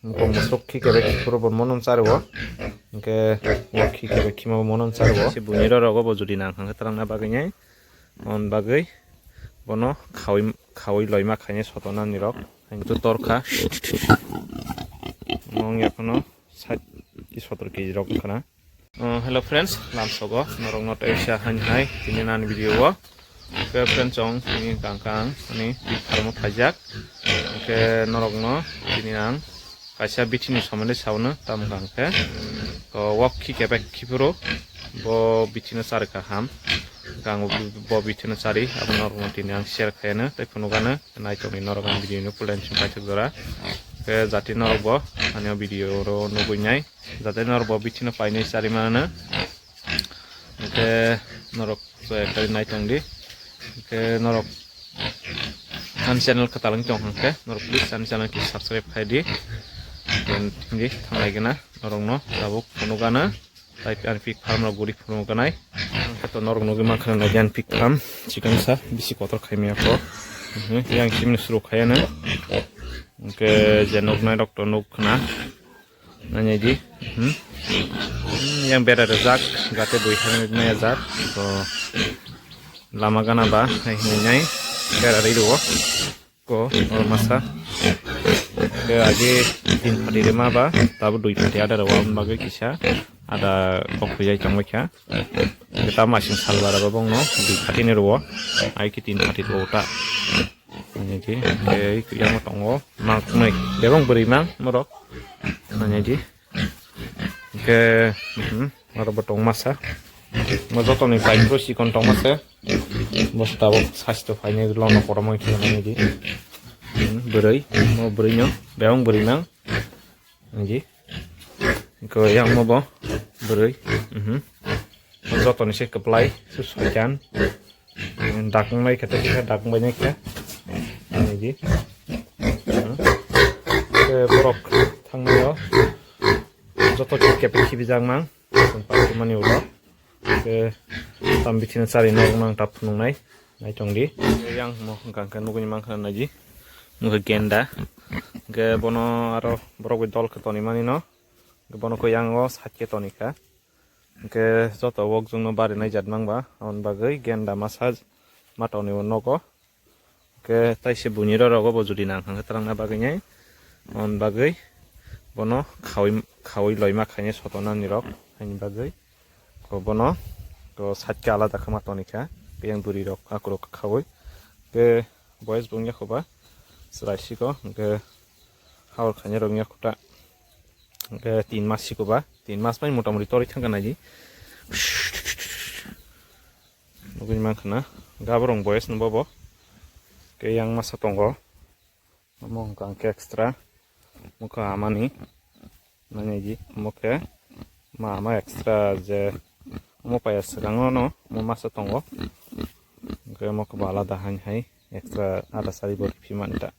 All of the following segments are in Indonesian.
muko musuk kikebe kipuro bon monon sarwo ke wo kikebe kimo monon sarwo si buniro rogo bo judi nang hang tarang na bagay nyai on bagay bono khawai loima khane sotona nirok tu torka mong yakono sat ki sotor keji rok kana. Hello friends, lam sogo norong not Asia hai tini nan video wo ke friends ong ini kangkang ini di farmo pajak ke norong no tini nang kaisa bitini somane sauna tam kangke ko wok ki kebek kipuro bo bitini sar ka ham kang bo bitini sari abon norong tini ang share khayana tai phunugana nai toni norong video no pulen chimpai chagora ke jati norok bo anio video ro nubunyai jate norok bo bitini painai sari mana ke norok so ekari nai tongdi ke norok kan channel katalang tong hangke norok please channel ki subscribe khai di dan tinggi thanglai gena norok no sabuk phunugana tai an pik farm ro guri phunuganai to norok no gima khana jan pik farm chicken sa bisi kotor khaimia ko yang kimni suru khayana ke jenok nai doktor nuk khana nanya di yang beda rezak gate boi khana naya zak to lama gana ba nyai beda rido ko or masa ke aje tin padi rema ba tabu dui padi ada rawan bagai kisah ada kokujai changmekha kita masing salwara ba bongno dui padi ni ro ai ki tin padi ro ta jadi ke yang tongo mak mai debong beri mang morok nanya di ke maro botong masa mojo to ni pai pro si kon tong masa bosta bo sasto pai ni lono koromoi ki nanya di berai mau berinya debong beri mang nanya ke yang mau bo berai mojo to ni se keplai susujan dakung mai kata kita dakung banyak ya ini ke borok thangnayo joto kepe kibijang mang sampai mani ulo ke tambichin sari nong mang tap nungnai nai tongdi yang mo kangkan muguni mang khana naji muga genda ke bono aro borok dol ke toni mani no ke bono ko yang o satke tonika ke joto wok jungno bari nai jat mang ba on bagai genda massage matoni noko ke taise buniro rogo bo judi nang hang tarang na bagai nyai on bagai bono khawai loima khane sotona nirok haini bagai ko bono ko satke alada khama tonika ke yang duri rok akro khawai ke boys bungya khoba sraisi ko ke khawar khane rongya khota ke 3 mas sikoba 3 mas pai motamoti tori thangana ji nugui mangkhana gaborong boys nubobo ke yang masa tonggo ngomong kangke ekstra muka amani nanya ji moke mama ekstra je mo payas rangono mo masa tonggo ke mok bala dahan hai ekstra ada sari bor pimanta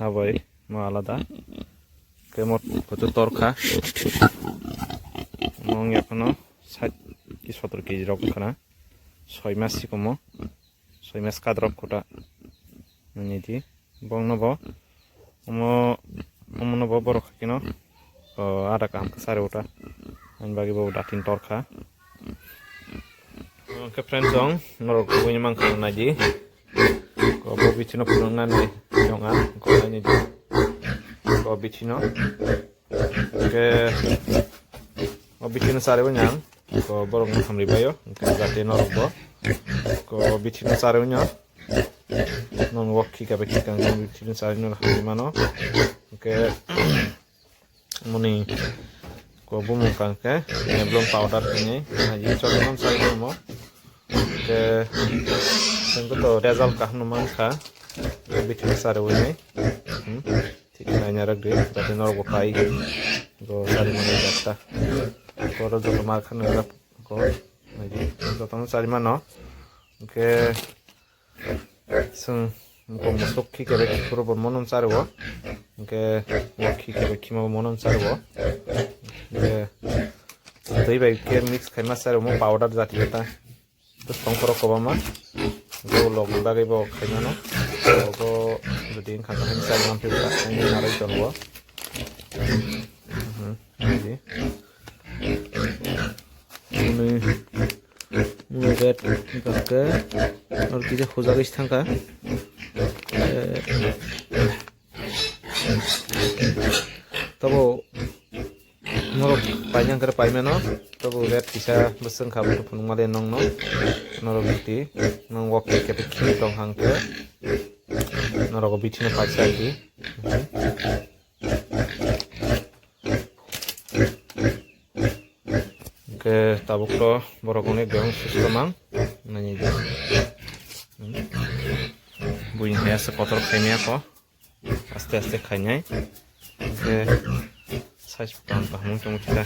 habai mo alada ke mo koto torka mong yakono sat ki 17 kg rok kana 6 mas sikomo 6 mas kadrok kota nanyedi bong nobo nobo borok kino ada kam kesare uta an bagi bo datin torka ke friends ong norok punya mang kana naji ko bo bichino punungan ni jonga ko nanyedi ko bichino ke bo bichino sare unyang ko borok ngamri bayo ke gate norok bo ko bichino sare unyang non wakki kabe kikang bichino sare non hamano ke muni ko bumu kangke belum powder ini haji coba sari mo ke sengko to result kah numan kha bichino sare unyai ঠিক না rak de tadi nor ko kai go sari mano jatta ko ro joto mar khan ra ko haji joto sari mano ke sung muko musuk ki kebe kipuro bon monon sarwo ke wokki kebe kimo monon sarwo ke doi bai ke mix khaima sarwo mo powder jati eta to songkoro kobama go log bagai bo khaima no go যদি খান খান সাই নাম ফিরতা আমি নারাই চলবো Gakke or kije hojagis thangka tabo norok painang kare paimeno tabo red kisa beseng khabu phunmale nong no norok biti nong wok ke khini tong hangke norok biti na paisa ki ke tabuk to borok one gong sustomang nani je buin hea se kotor khaimya ko aste aste khainai ke size পাম পাহামু চমুচটা